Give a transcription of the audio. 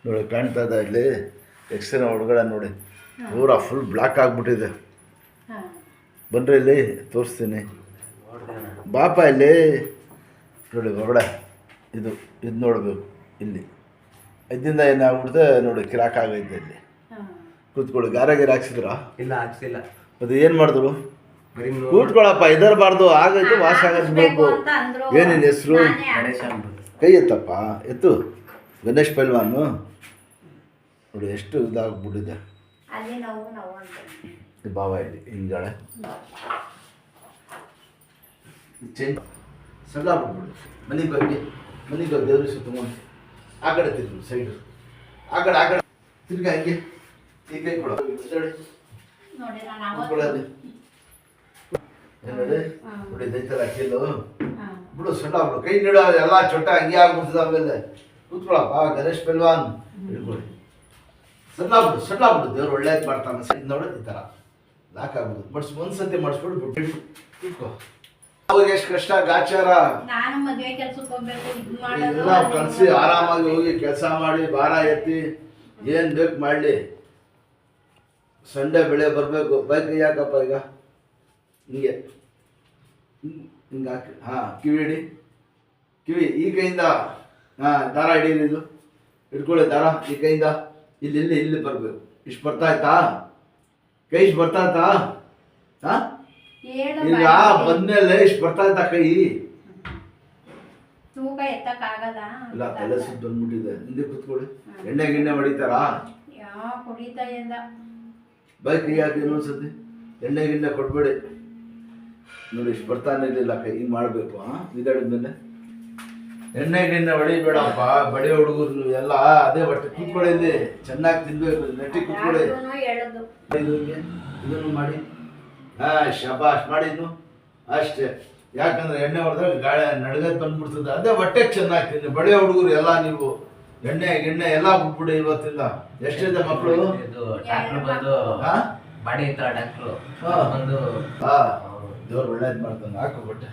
ನೋಡಿ ಕಾಣ್ತಾ ಇದೆ ಇಲ್ಲಿ ಎಕ್ಸ್ರೇ ಒಳಗಡೆ ನೋಡಿ ಪೂರ ಫುಲ್ ಬ್ಲಾಕ್ ಆಗಿಬಿಟ್ಟಿದೆ. ಬನ್ರಿ ಇಲ್ಲಿ ತೋರಿಸ್ತೀನಿ. ಬಾಪ ಇಲ್ಲಿ ನೋಡಿ ಹೊರಗಡೆ ಇದು ನೋಡಬೇಕು. ಇಲ್ಲಿ ಇದರಿಂದ ಏನಾಗ್ಬಿಡುತ್ತೆ ನೋಡಿ, ಕಿರಾಕ್ ಆಗೈತೆ. ಇಲ್ಲಿ ಕೂತ್ಕೊಳ್ಳಿ. ಗಾರ ಹಾಕ್ಸಿದ್ರಾ? ಇಲ್ಲ, ಹಾಕ್ಸಿಲ್ಲ. ಅದು ಏನು ಮಾಡಿದ್ರು? ಕೂತ್ಕೊಳ್ಳಪ್ಪ, ಇದರಬಾರ್ದು, ಆಗೈತೆ ವಾಸ ಆಗಬೇಕು. ಏನೇನು ಹೆಸರು? ಕೈ ಎತ್ತಪ್ಪ, ಎತ್ತು. ಗಣೇಶ್ ಪೈಲ್ವಾನು ನೋಡಿ ಎಷ್ಟು ಇದಾಗ್ಬಿಟ್ಟಿದೆ. ಬಾವ ಇಲ್ಲಿ ಹಿಂಗಳೆ ಚೇಂಜ್ ಸಗಾ ಬಿಟ್ಬಿಡು. ಮನೆಗೆ ದೇವ್ರ ಸುತ್ತಮುತ್ತ ಆ ಕಡೆ ತಿರ್ಗು, ಸೈಡು ಆ ಕಡೆ ತಿರ್ಗ ಹಂಗೆ ಈ ಕೈ ಕೊಡ ನೋಡಿ. ನೋಡಿ ದೈತಲ್ಲ ಅಕ್ಕಿಲು ಬಿಡು, ಸೊಟ್ಟ ಬಿಡು, ಕೈ ನೀಡು. ಎಲ್ಲ ಚೊಟ್ಟ ಹಂಗೆ ಆಗ್ಬಿಡ್ತದ. ಆಮೇಲೆ ಕೂತ್ಕೊಳಪ್ಪ, ಗಣೇಶ್ ಪೆಲ್ವಾನ್ ಹಿಡ್ಕೊಳ್ಳಿ. ಸೊಟ್ಟ ಬಿಡು, ದೇವ್ರು ಒಳ್ಳೇದು ಮಾಡ್ತಾನೆ. ನೋಡೋದು ಈ ಥರ ಲಾಕ್ ಆಗ್ಬಿಡುದು. ಒಂದ್ಸತಿ ಮಾಡಿಸ್ಬಿಟ್ಟು ಬಿಟ್ಟು ಕೂತ್ಕೋ. ಅವಾಗ ಎಷ್ಟು ಕಷ್ಟ ಗಾಚಾರ ಎಲ್ಲ ಕಲಿಸಿ ಆರಾಮಾಗಿ ಹೋಗಿ ಕೆಲಸ ಮಾಡಿ ಭಾರ ಎತ್ತಿ ಏನು ಬೇಕು ಮಾಡಲಿ. ಸಂಡೆ ಬೆಳೆ ಬರಬೇಕು. ಬೈಕ್ ಯಾಕಪ್ಪ ಈಗ ಹಿಂಗೆ ಹಿಂಗೆ ಹಾಕಿ ಕಿವಿ ಹಿಡಿ. ಕಿವಿ ಈ ಕೈಯಿಂದ ದಾರ ಹಿಡೀರಿ. ಇದು ಹಿಡ್ಕೊಳ್ಳಿ ದಾರ ಈ ಕೈಯಿಂದ. ಇಲ್ಲಿ ಬರಬೇಕು. ಇಷ್ಟು ಬರ್ತಾ ಇತ್ತಾ? ಕೈ ಇಷ್ಟು ಬರ್ತಾ ಇತ್ತಾ? ಈಗ ಬಂದ್ಮೇಲೆ ಇಷ್ಟು ಬರ್ತಾ ಇದ್ದ ಕೈ. ಇಲ್ಲ, ತಲೆ ಸುತ್ತ ಬಂದ್ಬಿಟ್ಟಿದೆ. ಹಿಂದೆ ಕೂತ್ಕೊಳ್ಳಿ. ಎಣ್ಣೆ ಗಿಣ್ಣೆ ಹೊಡಿತಾರಾ? ಬೈಕ್ ಯಾಕೆ ಇನ್ನೊಂದ್ಸತಿ ಎಣ್ಣೆ ಗಿಣ್ಣೆ ಕೊಡ್ಬೇಡಿ. ನೋಡಿ ಇಷ್ಟು ಬರ್ತಾನೆ ಇರಲಿಲ್ಲ ಕೈ. ಹಿಂಗೆ ಮಾಡಬೇಕು. ಇದಾಡಿದ್ಮೇಲೆ ಎಣ್ಣೆ ಗಿಣ್ಣೆ ಹೊಡಿಬೇಡಪ್ಪ. ಬಡಿ ಹುಡುಗರು ಎಲ್ಲ ಅದೇ ಬಟ್ಟೆ. ಕೂತ್ಕೊಳ್ಳಿ, ಇಲ್ಲಿ ಚೆನ್ನಾಗಿ ತಿನ್ಬೇಕು. ನೆಟ್ಟಿ ಕೂತ್ಕೊಳ್ಳಿ. ಇದನ್ನು ಮಾಡಿ. ಶಬಾಷ್ ಮಾಡಿದ್ನು ಅಷ್ಟೇ. ಯಾಕಂದ್ರೆ ಎಣ್ಣೆ ಹೊಡೆದ್ರೆ ಗಾಳಿ ನಡ್ಗದ್ ಬಂದ್ಬಿಡ್ತದೆ. ಅದೇ ಹೊಟ್ಟೆಗೆ ಚೆನ್ನಾಗಿ ತಿನ್ನಿ. ಬಡಿಯ ಹುಡುಗರು ಎಲ್ಲ ನೀವು ಎಣ್ಣೆ ಗಿಣ್ಣೆ ಎಲ್ಲ ಬಿಟ್ಬಿಡಿ ಇವತ್ತಿಂದ. ಎಷ್ಟಿದೆ ಮಕ್ಕಳು? ದೇವ್ರು ಒಳ್ಳೇದು ಮಾಡ್ತಾನೆ. ಹಾಕು ಬಟ್ಟೆ.